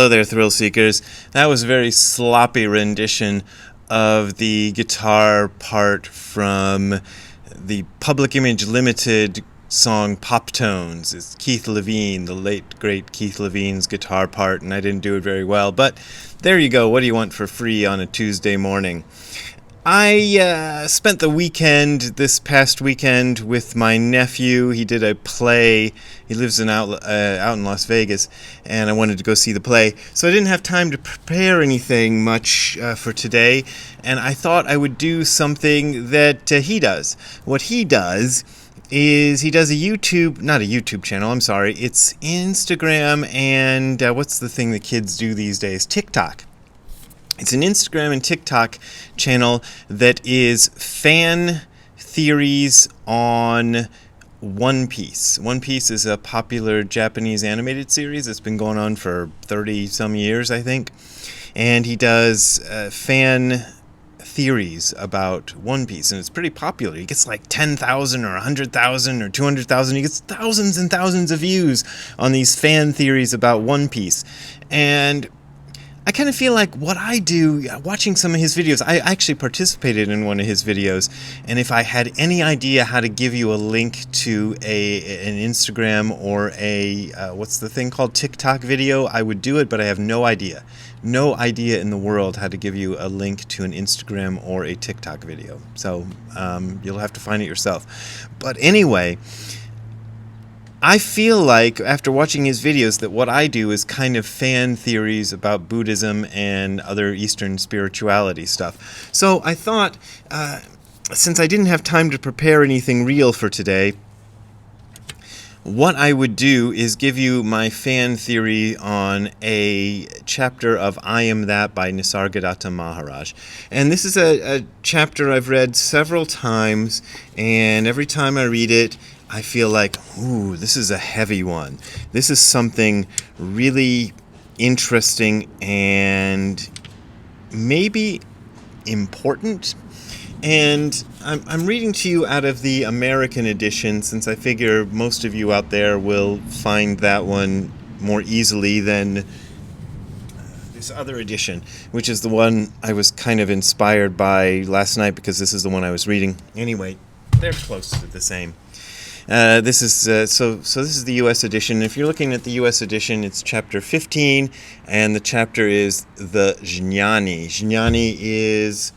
Hello there, thrill seekers. That was a very sloppy rendition of the guitar part from the Public Image Limited song Pop Tones. It's Keith Levene, the late great Keith Levene's guitar part, and I didn't do it very well, but there you go. What do you want for free on a Tuesday morning? I spent the weekend, this past weekend, with my nephew. He did a play. He lives out in Las Vegas, and I wanted to go see the play. So I didn't have time to prepare anything much for today, and I thought I would do something that he does. What he does is he does not a YouTube channel, I'm sorry. It's Instagram and what's the thing that kids do these days? TikTok. It's an Instagram and TikTok channel that is fan theories on One Piece. One Piece is a popular Japanese animated series that's been going on for 30-some years, I think. And he does fan theories about One Piece, and it's pretty popular. He gets like 10,000 or 100,000 or 200,000. He gets thousands and thousands of views on these fan theories about One Piece. And I kind of feel like what I do, watching some of his videos, I actually participated in one of his videos, and if I had any idea how to give you a link to an Instagram or what's the thing called, TikTok video, I would do it, but I have no idea. No idea in the world how to give you a link to an Instagram or a TikTok video. So you'll have to find it yourself. But anyway, I feel like, after watching his videos, that what I do is kind of fan theories about Buddhism and other Eastern spirituality stuff. So I thought, since I didn't have time to prepare anything real for today, what I would do is give you my fan theory on a chapter of I Am That by Nisargadatta Maharaj. And this is a chapter I've read several times, and every time I read it, I feel like, ooh, this is a heavy one. This is something really interesting and maybe important. And I'm reading to you out of the American edition, since I figure most of you out there will find that one more easily than this other edition, which is the one I was kind of inspired by last night, because this is the one I was reading. Anyway, they're close to the same. This is so this is the U.S. edition. If you're looking at the U.S. edition, it's chapter 15, and the chapter is the Jnani. Jnani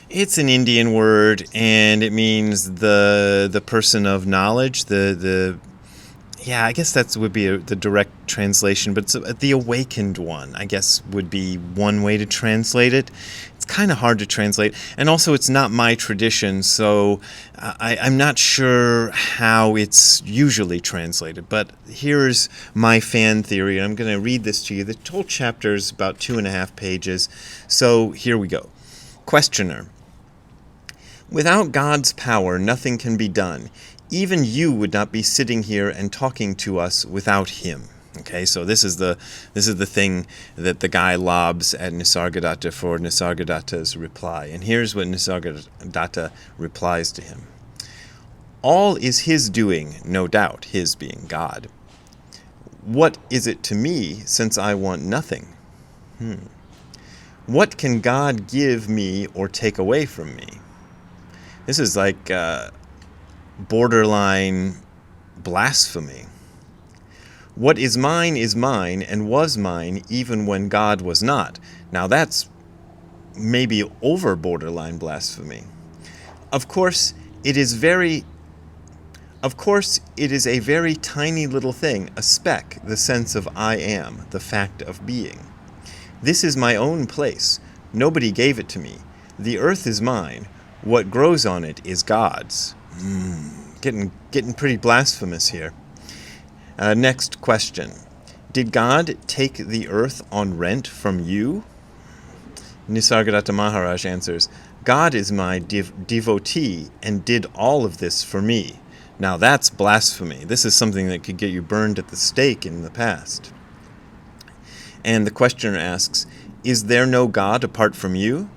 it's an Indian word, and it means the person of knowledge. I guess that would be the direct translation, but the awakened one, I guess, would be one way to translate it. It's kind of hard to translate, and also it's not my tradition, so I'm not sure how it's usually translated, but here's my fan theory, and I'm going to read this to you. The whole chapter is about 2.5 pages, so here we go. Questioner. Without God's power, nothing can be done. Even you would not be sitting here and talking to us without him. Okay, so this is the thing that the guy lobs at Nisargadatta for Nisargadatta's reply. And here's what Nisargadatta replies to him. All is his doing, no doubt, his being God. What is it to me, since I want nothing? What can God give me or take away from me? This is like borderline blasphemy. What is mine, and was mine even when God was not. Now that's maybe over borderline blasphemy. Of course, it is a very tiny little thing, a speck, the sense of I am, the fact of being. This is my own place. Nobody gave it to me. The earth is mine. What grows on it is God's. Getting pretty blasphemous here. Next question. Did God take the earth on rent from you? Nisargadatta Maharaj answers, God is my devotee and did all of this for me. Now that's blasphemy. This is something that could get you burned at the stake in the past. And the questioner asks, is there no God apart from you?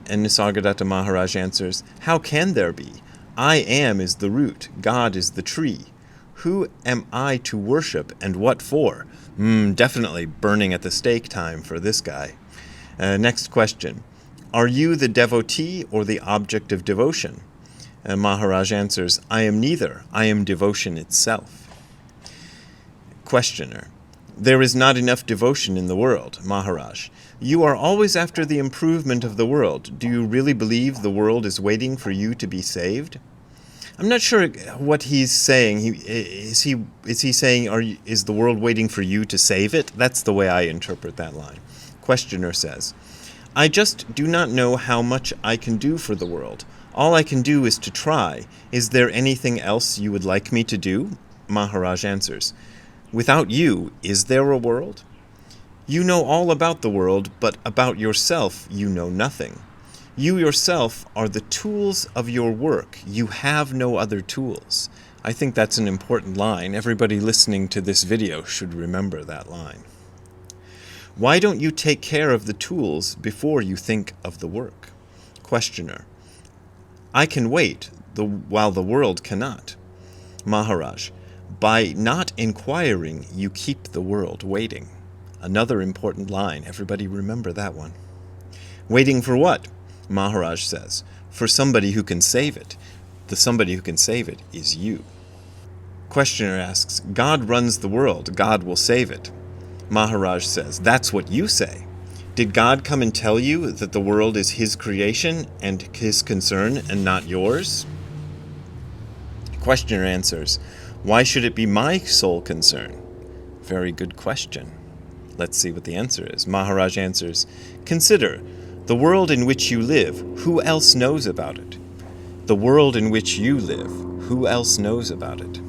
And Nisargadatta Maharaj answers, how can there be? I am is the root, God is the tree. Who am I to worship, and what for? Definitely burning at the stake time for this guy. Next question. Are you the devotee or the object of devotion? Maharaj answers, I am neither. I am devotion itself. Questioner. There is not enough devotion in the world. Maharaj. You are always after the improvement of the world. Do you really believe the world is waiting for you to be saved? I'm not sure what he's saying. Is he saying, is the world waiting for you to save it? That's the way I interpret that line. Questioner says, I just do not know how much I can do for the world. All I can do is to try. Is there anything else you would like me to do? Maharaj answers, without you, is there a world? You know all about the world, but about yourself you know nothing. You yourself are the tools of your work. You have no other tools. I think that's an important line. Everybody listening to this video should remember that line. Why don't you take care of the tools before you think of the work? Questioner. I can wait while the world cannot. Maharaj. By not inquiring, you keep the world waiting. Another important line. Everybody remember that one. Waiting for what? Maharaj says, for somebody who can save it. The somebody who can save it is you. Questioner asks, God runs the world. God will save it. Maharaj says, that's what you say. Did God come and tell you that the world is his creation and his concern and not yours? Questioner answers, why should it be my sole concern? Very good question. Let's see what the answer is. Maharaj answers, consider, the world in which you live, who else knows about it? The world in which you live, who else knows about it?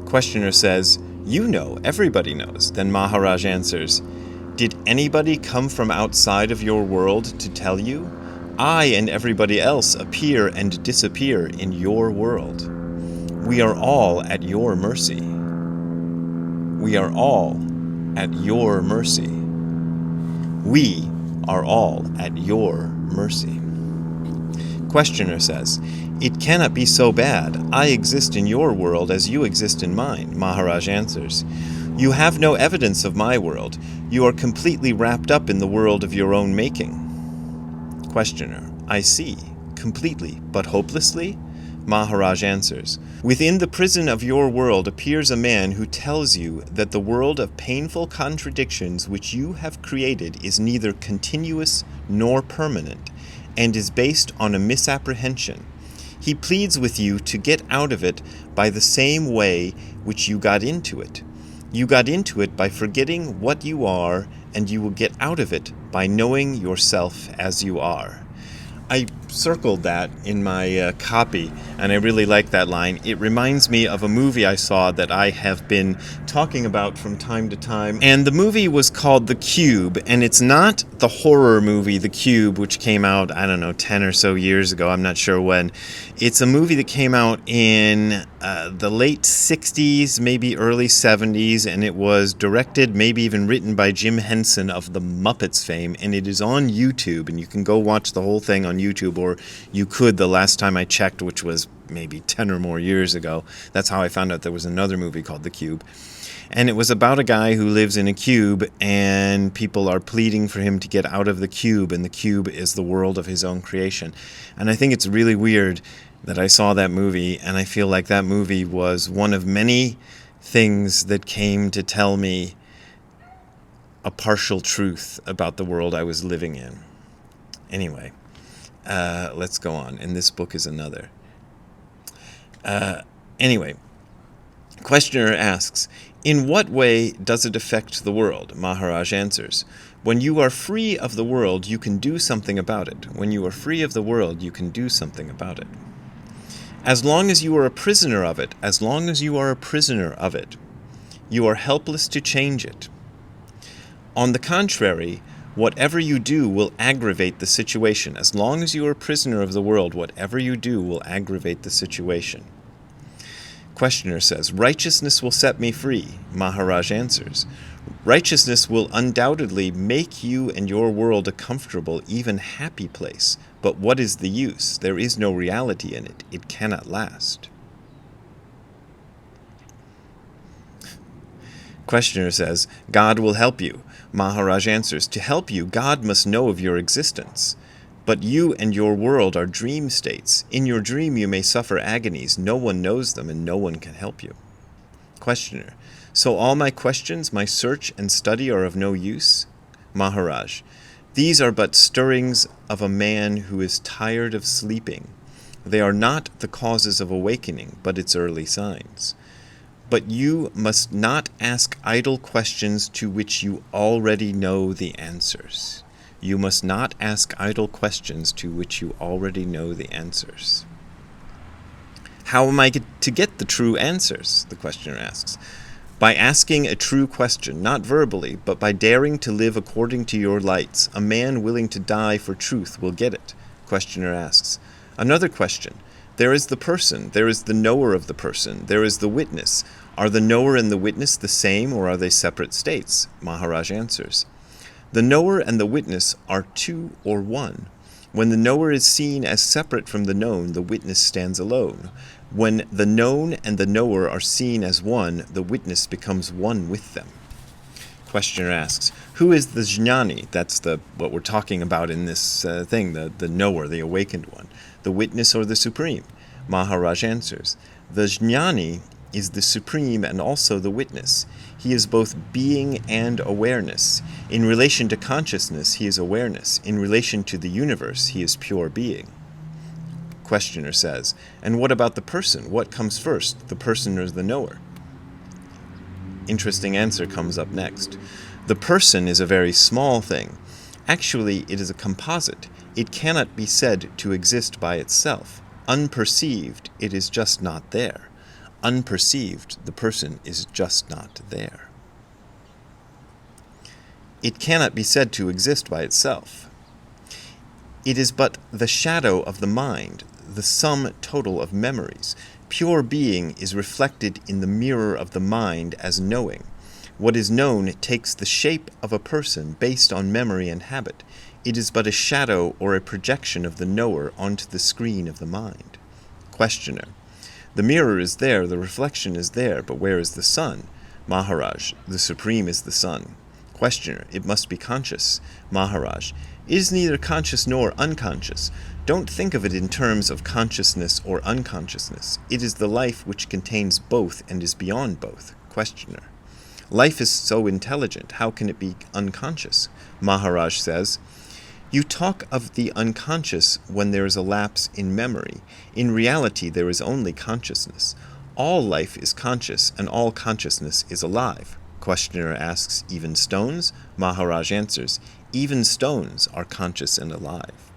Questioner says, you know, everybody knows. Then Maharaj answers, did anybody come from outside of your world to tell you? I and everybody else appear and disappear in your world. We are all at your mercy. We are all at your mercy. We are all at your mercy. Questioner says, it cannot be so bad. I exist in your world as you exist in mine. Maharaj answers, you have no evidence of my world. You are completely wrapped up in the world of your own making. Questioner, I see, completely, but hopelessly? Maharaj answers, within the prison of your world appears a man who tells you that the world of painful contradictions which you have created is neither continuous nor permanent, and is based on a misapprehension. He pleads with you to get out of it by the same way which you got into it. You got into it by forgetting what you are, and you will get out of it by knowing yourself as you are. I circled that in my copy, and I really like that line. It reminds me of a movie I saw that I have been talking about from time to time. And the movie was called The Cube, and it's not the horror movie The Cube, which came out, 10 or so years ago. I'm not sure when. It's a movie that came out in the late 60s, maybe early 70s, and it was directed, maybe even written by Jim Henson of the Muppets fame, and it is on YouTube, and you can go watch the whole thing on YouTube, or you could the last time I checked, which was maybe 10 or more years ago. That's how I found out there was another movie called The Cube. And it was about a guy who lives in a cube, and people are pleading for him to get out of the cube, and the cube is the world of his own creation. And I think it's really weird that I saw that movie, and I feel like that movie was one of many things that came to tell me a partial truth about the world I was living in. Anyway, let's go on, and this book is another. Anyway, questioner asks, in what way does it affect the world? Maharaj answers, when you are free of the world, you can do something about it. When you are free of the world, you can do something about it. As long as you are a prisoner of it, as long as you are a prisoner of it, you are helpless to change it. On the contrary, whatever you do will aggravate the situation. As long as you are a prisoner of the world, whatever you do will aggravate the situation. Questioner says, righteousness will set me free. Maharaj answers, righteousness will undoubtedly make you and your world a comfortable, even happy place. But what is the use? There is no reality in it. It cannot last. Questioner says, God will help you. Maharaj answers, to help you, God must know of your existence. But you and your world are dream states. In your dream you may suffer agonies. No one knows them and no one can help you. Questioner, so all my questions, my search and study are of no use? Maharaj, these are but stirrings of a man who is tired of sleeping. They are not the causes of awakening, but its early signs. But you must not ask idle questions to which you already know the answers. You must not ask idle questions to which you already know the answers. How am I to get the true answers? The questioner asks. By asking a true question, not verbally, but by daring to live according to your lights. A man willing to die for truth will get it. Questioner asks. Another question. There is the person, there is the knower of the person, there is the witness. Are the knower and the witness the same, or are they separate states? Maharaj answers. The knower and the witness are two or one. When the knower is seen as separate from the known, the witness stands alone. When the known and the knower are seen as one, the witness becomes one with them. Questioner asks, who is the jnani? That's what we're talking about in this thing, the knower, the awakened one. The witness or the supreme? Maharaj answers, the jnani is the supreme and also the witness. He is both being and awareness. In relation to consciousness, he is awareness. In relation to the universe, he is pure being. Questioner says, and what about the person? What comes first, the person or the knower? Interesting answer comes up next. The person is a very small thing. Actually, it is a composite. It cannot be said to exist by itself. Unperceived, it is just not there. Unperceived, the person is just not there. It cannot be said to exist by itself. It is but the shadow of the mind, the sum total of memories. Pure being is reflected in the mirror of the mind as knowing. What is known takes the shape of a person based on memory and habit. It is but a shadow or a projection of the knower onto the screen of the mind. Questioner. The mirror is there, the reflection is there, but where is the sun? Maharaj, the supreme is the sun. Questioner, it must be conscious. Maharaj, it is neither conscious nor unconscious. Don't think of it in terms of consciousness or unconsciousness. It is the life which contains both and is beyond both. Questioner, life is so intelligent, how can it be unconscious? Maharaj says, you talk of the unconscious when there is a lapse in memory. In reality, there is only consciousness. All life is conscious, and all consciousness is alive. Questioner asks, even stones? Maharaj answers, even stones are conscious and alive.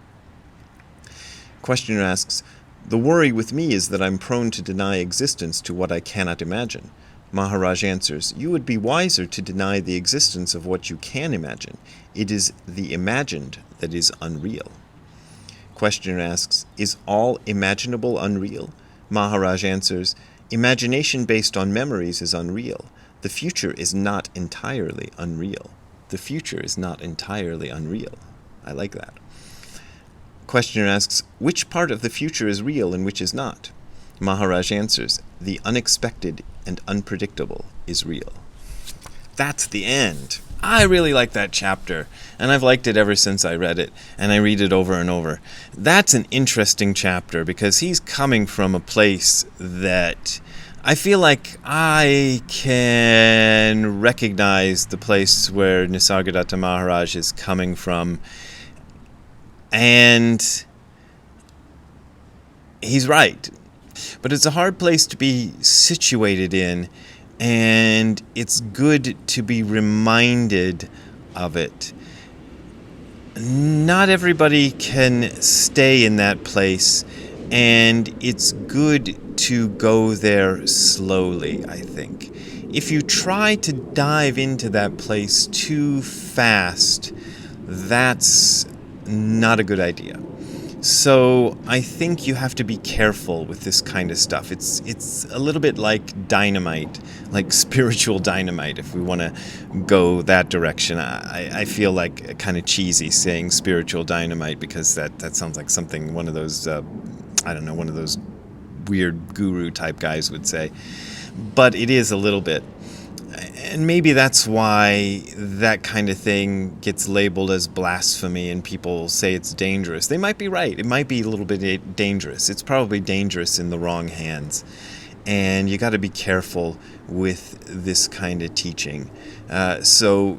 Questioner asks, the worry with me is that I'm prone to deny existence to what I cannot imagine. Maharaj answers, you would be wiser to deny the existence of what you can imagine. It is the imagined that is unreal. Questioner asks, is all imaginable unreal? Maharaj answers, imagination based on memories is unreal. The future is not entirely unreal. The future is not entirely unreal. I like that. Questioner asks, which part of the future is real and which is not? Maharaj answers, the unexpected and unpredictable is real. That's the end. I really like that chapter, and I've liked it ever since I read it, and I read it over and over. That's an interesting chapter because he's coming from a place that I feel like I can recognize the place where Nisargadatta Maharaj is coming from, and he's right. But it's a hard place to be situated in, and it's good to be reminded of it. Not everybody can stay in that place, and it's good to go there slowly, I think. If you try to dive into that place too fast, that's not a good idea. So I think you have to be careful with this kind of stuff. It's a little bit like dynamite, like spiritual dynamite, if we want to go that direction. I feel like kind of cheesy saying spiritual dynamite because that sounds like something one of those, one of those weird guru type guys would say. But it is a little bit. And maybe that's why that kind of thing gets labeled as blasphemy and people say it's dangerous. They might be right. It might be a little bit dangerous. It's probably dangerous in the wrong hands. And you got to be careful with this kind of teaching. So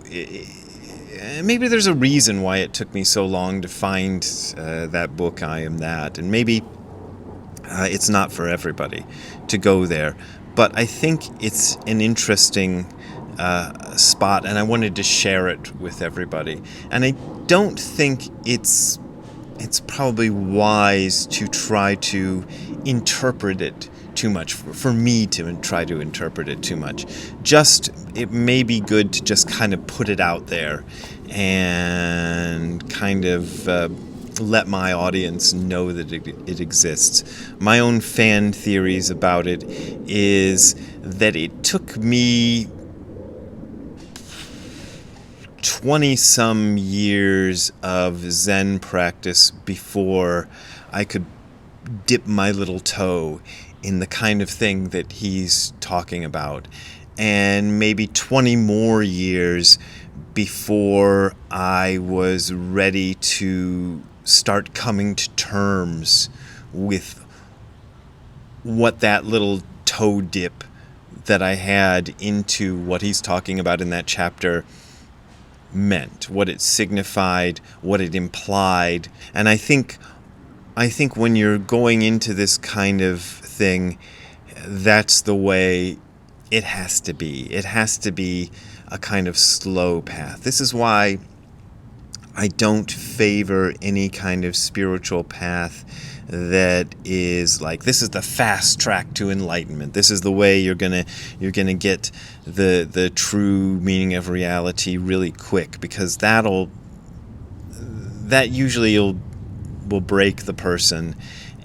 maybe there's a reason why it took me so long to find that book, I Am That. And maybe it's not for everybody to go there. But I think it's an interesting spot, and I wanted to share it with everybody. And I don't think it's probably wise to try to interpret it too much, for me to try to interpret it too much. It may be good to just kind of put it out there and kind of let my audience know that it exists. My own fan theories about it is that it took me 20-some years of Zen practice before I could dip my little toe in the kind of thing that he's talking about. And maybe 20 more years before I was ready to start coming to terms with what that little toe dip that I had into what he's talking about in that chapter meant, what it signified, what it implied. And I think when you're going into this kind of thing, that's the way it has to be. It has to be a kind of slow path. This is why I don't favor any kind of spiritual path that is like, this is the fast track to enlightenment. This is the way you're gonna get the true meaning of reality really quick, because that usually will break the person,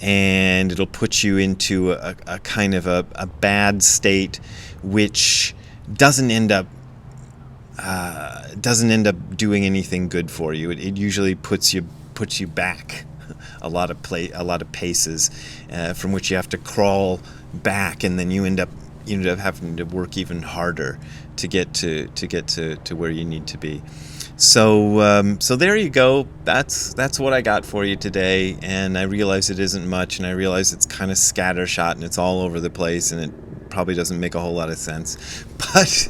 and it'll put you into a kind of a bad state, which doesn't end up doing anything good for you. It usually puts you back a lot of paces, from which you have to crawl back, and then you end up having to work even harder to get to where you need to be. So there you go. That's what I got for you today, and I realize it isn't much, and I realize it's kind of scattershot and it's all over the place, and it probably doesn't make a whole lot of sense. But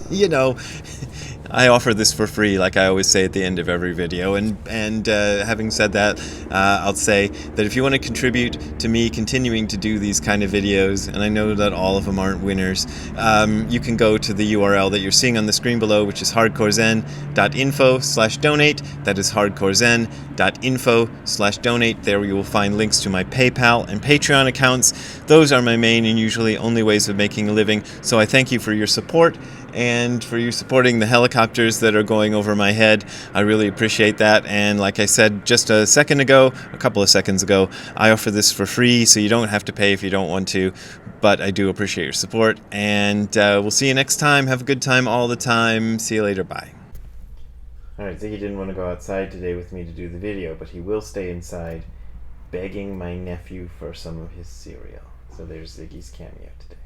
I offer this for free, like I always say at the end of every video. And having said that, I'll say that if you want to contribute to me continuing to do these kind of videos, and I know that all of them aren't winners, you can go to the URL that you're seeing on the screen below, which is hardcorezen.info/donate. That is hardcorezen.info/donate. There you will find links to my PayPal and Patreon accounts. Those are my main and usually only ways of making a living. So I thank you for your support, and for you supporting the helicopters that are going over my head. I really appreciate that. And like I said just a couple of seconds ago, I offer this for free, so you don't have to pay if you don't want to. But I do appreciate your support, and we'll see you next time. Have a good time all the time. See you later. Bye. Alright, Ziggy didn't want to go outside today with me to do the video, but he will stay inside begging my nephew for some of his cereal. So there's Ziggy's cameo today.